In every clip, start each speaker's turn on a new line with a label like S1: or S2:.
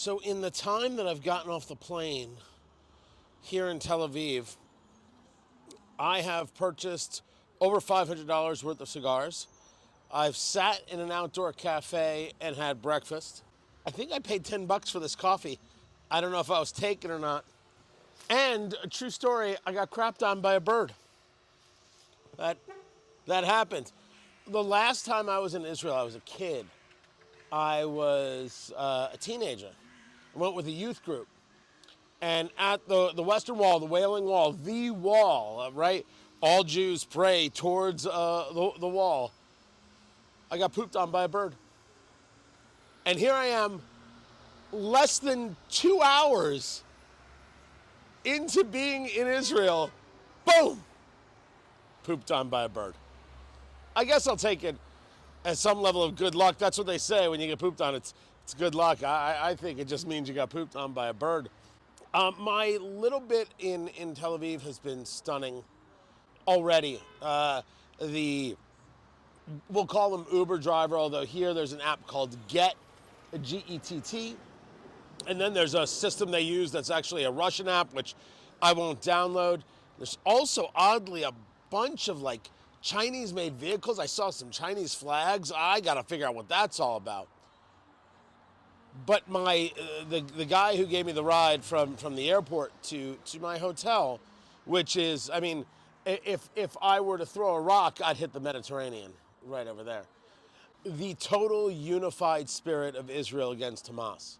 S1: So in the time that I've gotten off the plane here in Tel Aviv, I have purchased over $500 worth of cigars. I've sat in an outdoor cafe and had breakfast. I think I paid $10 for this coffee. I don't know if I was taken or not. And a true story, I got crapped on by a bird. That that happened. The last time I was in Israel, I was a kid. I was a teenager. I went with a youth group. And at the Western Wall, the Wailing Wall, the wall, right? All Jews pray towards the wall. I got pooped on by a bird. And here I am, less than 2 hours into being in Israel. Boom! Pooped on by a bird. I guess I'll take it as some level of good luck. That's what they say when you get pooped on. It's good luck. I think it just means you got pooped on by a bird. My little bit in Tel Aviv has been stunning already. We'll call them Uber driver, although here there's an app called Get, Gett. And then there's a system they use that's actually a Russian app, which I won't download. There's also, oddly, a bunch of like Chinese-made vehicles. I saw some Chinese flags. I got to figure out what that's all about. But the guy who gave me the ride from the airport to my hotel, which is, I mean, if I were to throw a rock, I'd hit the Mediterranean right over there. The total unified spirit of Israel against Hamas.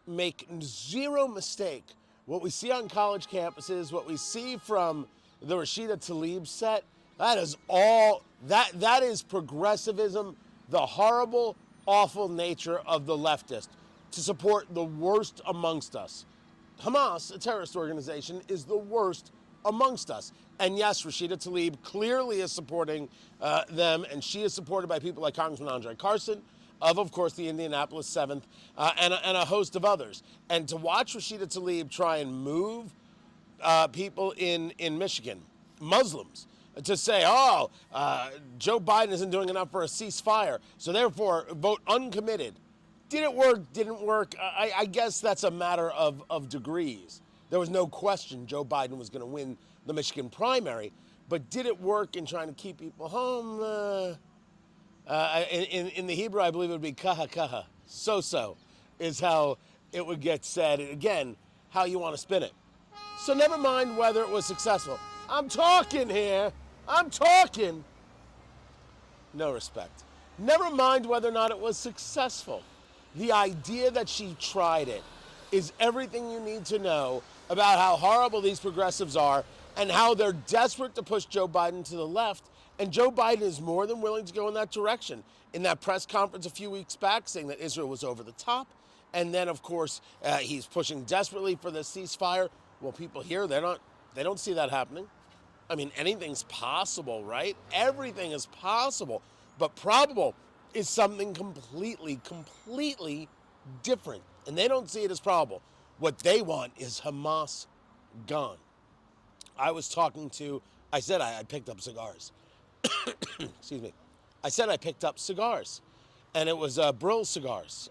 S1: Make zero mistake. What we see on college campuses, what we see from the Rashida Tlaib set, that is all, that is progressivism, the horrible, awful nature of the leftist to support the worst amongst us. Hamas, a terrorist organization, is the worst amongst us. And yes, Rashida Tlaib clearly is supporting them, and she is supported by people like Congressman Andre Carson, of course, the Indianapolis 7th, and a host of others. And to watch Rashida Tlaib try and move people in Michigan, Muslims, to say, Joe Biden isn't doing enough for a ceasefire, so therefore vote uncommitted. Did it work? Didn't work? I guess that's a matter of degrees. There was no question Joe Biden was going to win the Michigan primary, but did it work in trying to keep people home? In the Hebrew, I believe it would be kaha kaha. So is how it would get said. And again, how you want to spin it. So never mind whether it was successful. I'm talking here. I'm talking. No respect. Never mind whether or not it was successful. The idea that she tried it is everything you need to know about how horrible these progressives are and how they're desperate to push Joe Biden to the left. And Joe Biden is more than willing to go in that direction. In that press conference a few weeks back saying that Israel was over the top. And then, of course, he's pushing desperately for the ceasefire. Well, people here, they don't see that happening. I mean, anything's possible, right? Everything is possible. But probable is something completely different. And they don't see it as probable. What they want is Hamas gone. I said I picked up cigars. Excuse me. I said I picked up cigars. And it was Brill cigars.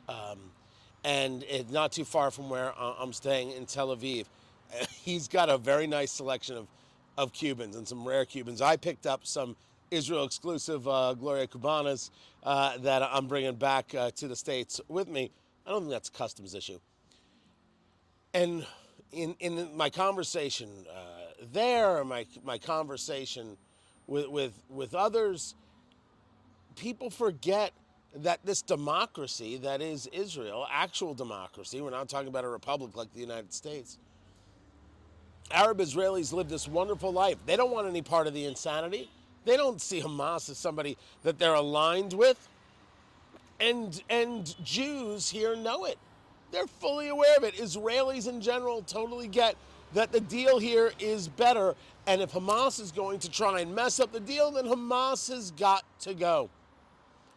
S1: And it's not too far from where I'm staying in Tel Aviv. He's got a very nice selection of Cubans and some rare Cubans. I picked up some Israel exclusive Gloria Cubanas that I'm bringing back to the States with me. I don't think that's a customs issue. And in my conversation my conversation with others, people forget that this democracy that is Israel, actual democracy, we're not talking about a republic like the United States, Arab Israelis live this wonderful life. They don't want any part of the insanity. They don't see Hamas as somebody that they're aligned with. And Jews here know it. They're fully aware of it. Israelis in general totally get that the deal here is better. And if Hamas is going to try and mess up the deal, then Hamas has got to go.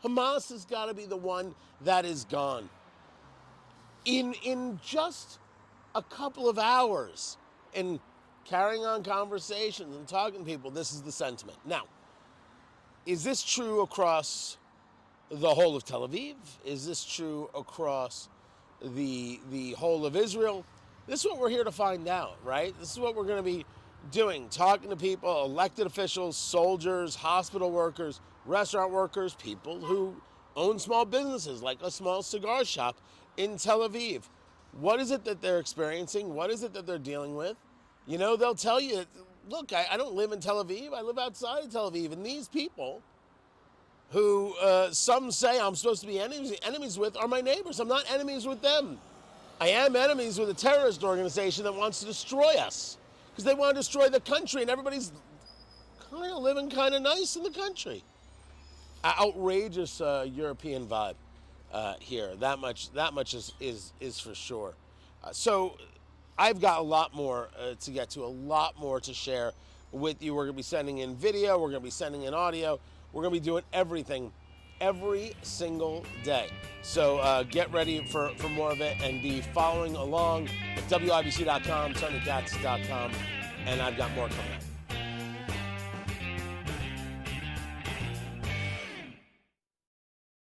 S1: Hamas has got to be the one that is gone. In just a couple of hours and carrying on conversations and talking to people, this is the sentiment. Now, is this true across the whole of Tel Aviv? Is this true across the whole of Israel. This is what we're here to find out, right? This is what we're going to be doing, talking to people, elected officials, soldiers, hospital workers, restaurant workers, people who own small businesses like a small cigar shop in Tel Aviv. What is it that they're experiencing? What is it that they're dealing with? You know, they'll tell you, look, I don't live in Tel Aviv. I live outside of Tel Aviv. And these people who some say I'm supposed to be enemies with are my neighbors. I'm not enemies with them. I am enemies with a terrorist organization that wants to destroy us because they want to destroy the country, and everybody's kind of living kind of nice in the country. Outrageous European vibe here. That much is for sure. So I've got a lot more to get to, a lot more to share with you. We're going to be sending in video. We're going to be sending in audio. We're going to be doing everything every single day. So get ready for more of it and be following along at WIBC.com, TonyKatz.com, and I've got more coming up.